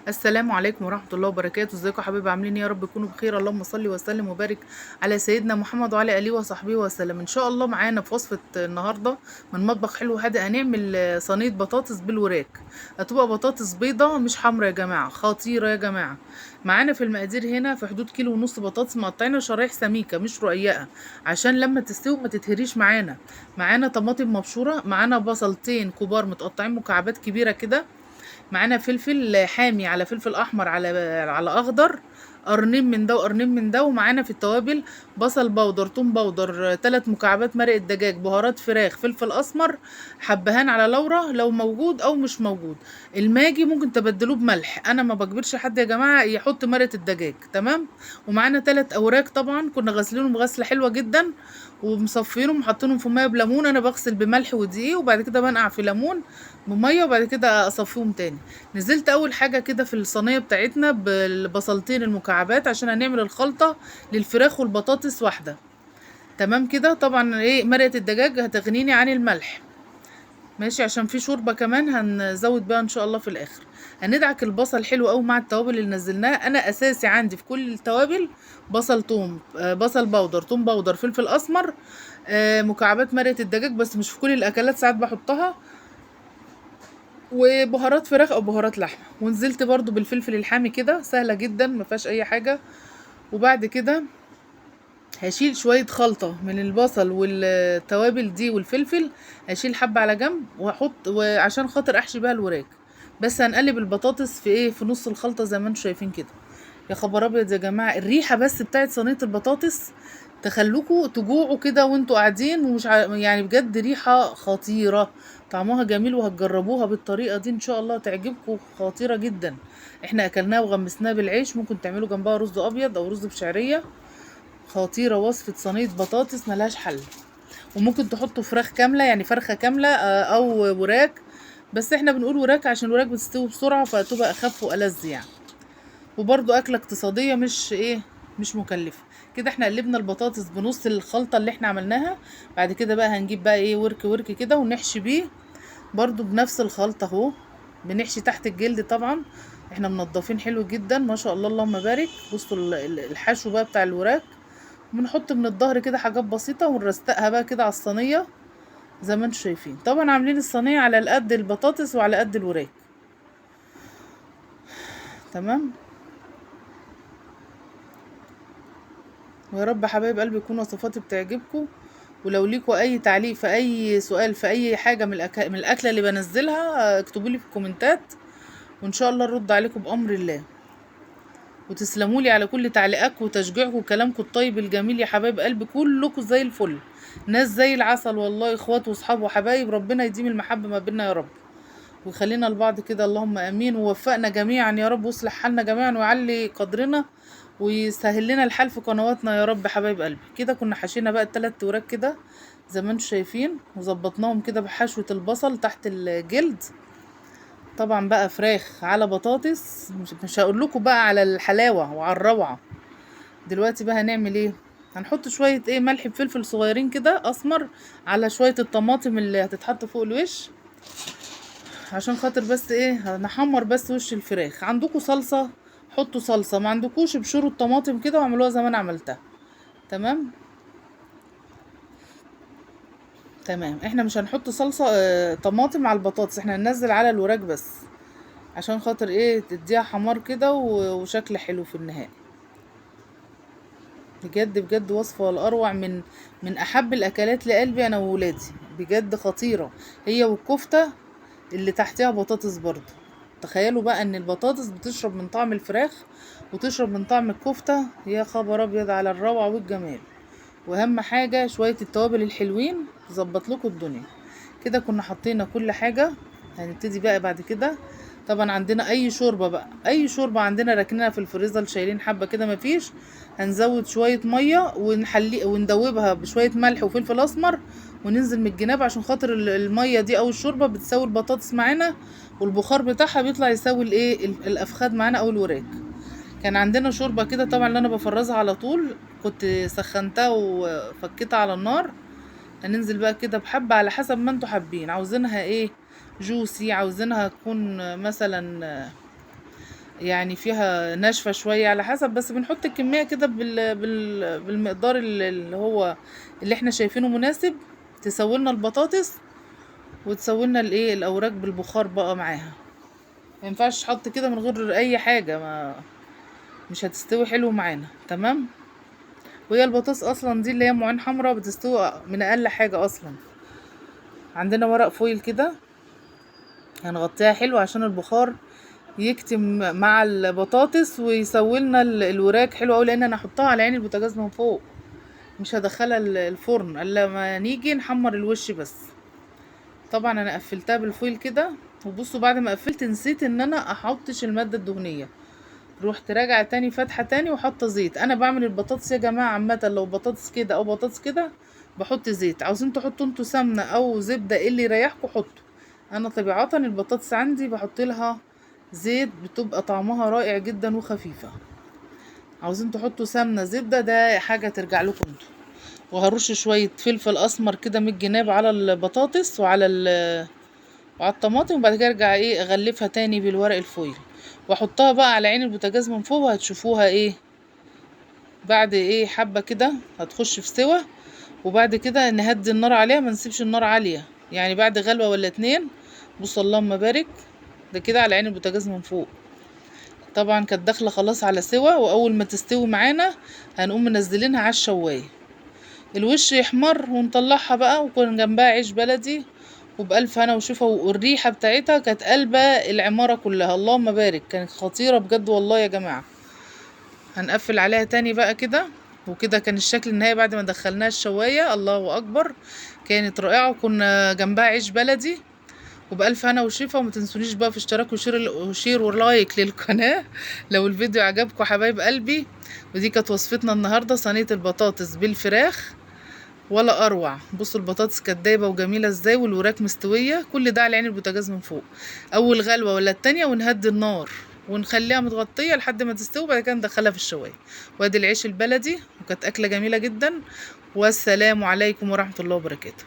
السلام عليكم ورحمة الله وبركاته. ازيكم يا حبايبي؟ عاملين ايه؟ يا رب تكونوا بخير. اللهم صل وسلم وبارك على سيدنا محمد وعلى اله وصحبه وسلم. ان شاء الله معانا في وصفة النهاردة من مطبخ حلو هادئ هنعمل صينية بطاطس بالوراك. هتبقى بطاطس بيضة مش حمرا يا جماعة، خطيرة يا جماعة. معانا في المقادير هنا في حدود كيلو ونص بطاطس مقطعينها شرايح سميكة مش رقيقة عشان لما تستوي ما تتهريش معانا. معانا طماطم مبشورة، معانا بصلتين كبار متقطعين مكعبات كبيرة كده، معانا فلفل حامي على فلفل احمر على اخضر، قرنين من ده وقرنين من ده. ومعانا في التوابل بصل بودر، توم بودر، 3 مكعبات مرقه دجاج، بهارات فراخ، فلفل اسمر، حبهان على لورا لو موجود او مش موجود. الماجي ممكن تبدلوه بملح، انا ما بجبرش حد يا جماعه يحط مرقه الدجاج. تمام. ومعانا 3 اوراق طبعا كنا غاسلينهم غسله حلوه جدا ومصفينهم وحاطينهم في ميه بليمون. انا بغسل بملح ودقيق وبعد كده بنقع في ليمون بميه وبعد كده اصفيهم تاني. نزلت اول حاجه كده في الصينيه بتاعتنا بالبصلتين المكعبات عشان هنعمل الخلطه للفراخ والبطاطس واحده. تمام كده. طبعا ايه، مرقه الدجاج هتغنيني عن الملح، ماشي، عشان في شوربه كمان هنزود بيها ان شاء الله في الاخر. هندعك البصل حلو قوي مع التوابل اللي نزلناها. انا اساسي عندي في كل التوابل بصل توم، بصل بودر، توم بودر، فلفل اسمر، مكعبات مرقه الدجاج، بس مش في كل الاكلات، ساعات بحطها، وبهارات فراخ او بهارات لحمه. ونزلت برضو بالفلفل الحامي كده، سهله جدا ما فيهاش اي حاجه. وبعد كده هشيل شويه خلطه من البصل والتوابل دي والفلفل، هشيل حبه على جنب واحط وعشان خاطر احشي بيها الوراك. بس هنقلب البطاطس في ايه، في نص الخلطه زي ما انتم شايفين كده. يا خبر ابيض يا جماعه، الريحه بس بتاعت صينيه البطاطس تخلوكوا تجوعوا كده وانتوا قاعدين ومش يعني بجد ريحه خطيره. طعمها جميل وهتجربوها بالطريقه دي ان شاء الله تعجبكم، خطيره جدا. احنا اكلناها وغمسناها بالعيش، ممكن تعملوا جنبها رز ابيض او رز بشعريه. خطيره وصفه صينيه بطاطس ملهاش حل. وممكن تحطوا فراخ كامله، يعني فرخه كامله او وراك، بس احنا بنقول وراك عشان الوراك بتستوي بسرعه فتبقى اخف والذ يعني. وبرضو اكله اقتصاديه، مش ايه، مش مكلفه. كده احنا قلبنا البطاطس بنص الخلطه اللي احنا عملناها. بعد كده بقى هنجيب بقى ايه، ورك ورك كده ونحشي بيه برضو بنفس الخلطه اهو. بنحشي تحت الجلد طبعا، احنا منضفين حلو جدا ما شاء الله اللهم بارك. بصوا الحشو بقى بتاع الوراك. بنحط من الظهر كده حاجات بسيطه ونرستقها بقى كده على الصينيه زي ما انتم شايفين. طبعا عاملين الصينيه على قد البطاطس وعلى قد الوراك. تمام. ويا رب حبايب قلبي يكون وصفاتي بتعجبكم. ولو ليكوا اي تعليق في اي سؤال في اي حاجه من الاكله اللي بنزلها اكتبوا لي في الكومنتات وان شاء الله نرد عليكم بامر الله. وتسلموا لي على كل تعليقاتكم وتشجيعكم وكلامكم الطيب الجميل يا حبايب قلبي، كلكم زي الفل، ناس زي العسل والله، اخوات واصحاب وحبايب. ربنا يديم المحبه ما بيننا يا رب ويخلينا لبعض كده، اللهم امين. ووفقنا جميعا يا رب ويصلح حالنا جميعا ويعلي قدرنا ويسهل لنا الحال في قنواتنا يا رب حبايب قلبي. كده كنا حشينا بقى التلات وراك كده زي ما انتم شايفين، وظبطناهم كده بحشوة البصل تحت الجلد. طبعا بقى فراخ على بطاطس، مش هقول لكم بقى على الحلاوة وعلى الروعة. دلوقتي بقى هنعمل ايه، هنحط شوية ايه، ملح بفلفل صغيرين كده اسمر على شوية الطماطم اللي هتتحط فوق الوش عشان خاطر بس ايه، نحمر بس وش الفراخ. عندكم صلصة حطوا صلصة، ما عندكوش ابشروا الطماطم كده واعملوها زي ما انا عملتها. تمام. تمام. احنا مش هنحط صلصة طماطم على البطاطس، احنا هننزل على الوراك بس عشان خاطر ايه، تديها حمار كده وشكل حلو في النهاية. بجد بجد وصفة الأروع، من أحب الأكلات لقلبي أنا وولادي، بجد خطيرة. هي والكفتة اللي تحتها بطاطس برضو. تخيلوا بقى ان البطاطس بتشرب من طعم الفراخ وتشرب من طعم الكفتة، يا خبر ابيض على الروعة والجمال. واهم حاجة شوية التوابل الحلوين تظبط لكم الدنيا. كده كنا حطينا كل حاجة. هنبتدي بقى بعد كده. طبعا عندنا اي شوربة بقى، اي شوربة عندنا راكنينها في الفريزر شايلين حبة كده مفيش، هنزود شوية مية ونحلي وندوبها بشوية ملح وفلفل اسمر وننزل من الجناب عشان خاطر المية دي او الشوربة بتساوي البطاطس معانا، والبخار بتاعها بيطلع يساوي الايه، الافخاد معانا او الوراك. كان عندنا شوربة كده طبعا اللي انا بفرزها على طول، كنت سخنتها وفكيتها على النار. هننزل بقى كده بحبة على حسب ما انتوا حابين، عاوزينها ايه، جوسي، عاوزينها تكون مثلا يعني فيها ناشفة شوية على حسب، بس بنحط الكمية كده بالمقدار اللي هو اللي احنا شايفينه مناسب. تسويلنا البطاطس وتسويلنا الايه الاوراق بالبخار بقى معاها. ما ينفعش تحط كده من غير اي حاجة، ما مش هتستوي حلو معانا. تمام. وهي البطاطس اصلا دي اللي هي معين حمرا بتستوي من اقل حاجة اصلا. عندنا ورق فويل كده هنغطيها حلو عشان البخار يكتم مع البطاطس ويسوي لنا الوراك حلو قوي، لان انا هحطها على عين البوتاجاز من فوق، مش هدخلها الفرن الا لما نيجي نحمر الوش بس. طبعا انا قفلتها بالفويل كده. وبصوا بعد ما قفلت نسيت ان انا احطش الماده الدهنيه، روحت راجعه تاني فاتحه تاني وحاطه زيت. انا بعمل البطاطس يا جماعه عامه، لو بطاطس كده او بطاطس كده بحط زيت. عاوزين تحطوا انتوا سمنه او زبده اللي يريحكم حطوا. انا طبيعه البطاطس عندي بحط لها زيت، بتبقى طعمها رائع جدا وخفيفه. عاوزين تحطوا سمنه زبده ده حاجه ترجع لكم انتوا. وهرش شويه فلفل اسمر كده من الجناب على البطاطس وعلى الطماطم، وبعد كده ارجع ايه اغلفها تاني بالورق الفويل واحطها بقى على عين البوتاجاز من فوق. وهتشوفوها ايه بعد ايه حبه كده هتخش في سوا. وبعد كده نهدي النار عليها، ما نسيبش النار عاليه، يعني بعد غلوه ولا اتنين. بص اللهم بارك، ده كده على عين البوتاجاز من فوق. طبعا كانت داخله خلاص على سوا، واول ما تستوي معانا هنقوم منزلينها على الشوايه الوش يحمر ونطلعها بقى، وكان جنبها عيش بلدي وبألف هنا وشوفة. والريحة بتاعتها كانت قلبة العمارة كلها، اللهم بارك، كانت خطيرة بجد والله يا جماعة. هنقفل عليها تاني بقى كده. وكده كان الشكل النهائي بعد ما دخلناها الشواية. الله أكبر، كانت رائعة. وكنا جنبها عيش بلدي وبألف هنا وشفا. وما تنسونيش بقى في اشتراك وشير ولايك للقناة لو الفيديو عجبكم حبايب قلبي. ودي كانت وصفتنا النهاردة، صينية البطاطس بالفراخ ولا اروع. بصوا البطاطس كانت دايبه وجميله ازاي، والوراك مستويه، كل ده على عين البوتاجاز من فوق. اول غلوه ولا التانية ونهدي النار ونخليها متغطيه لحد ما تستوي، بعد كده ندخلها في الشوايه. وادي العيش البلدي، وكانت اكله جميله جدا. والسلام عليكم ورحمه الله وبركاته.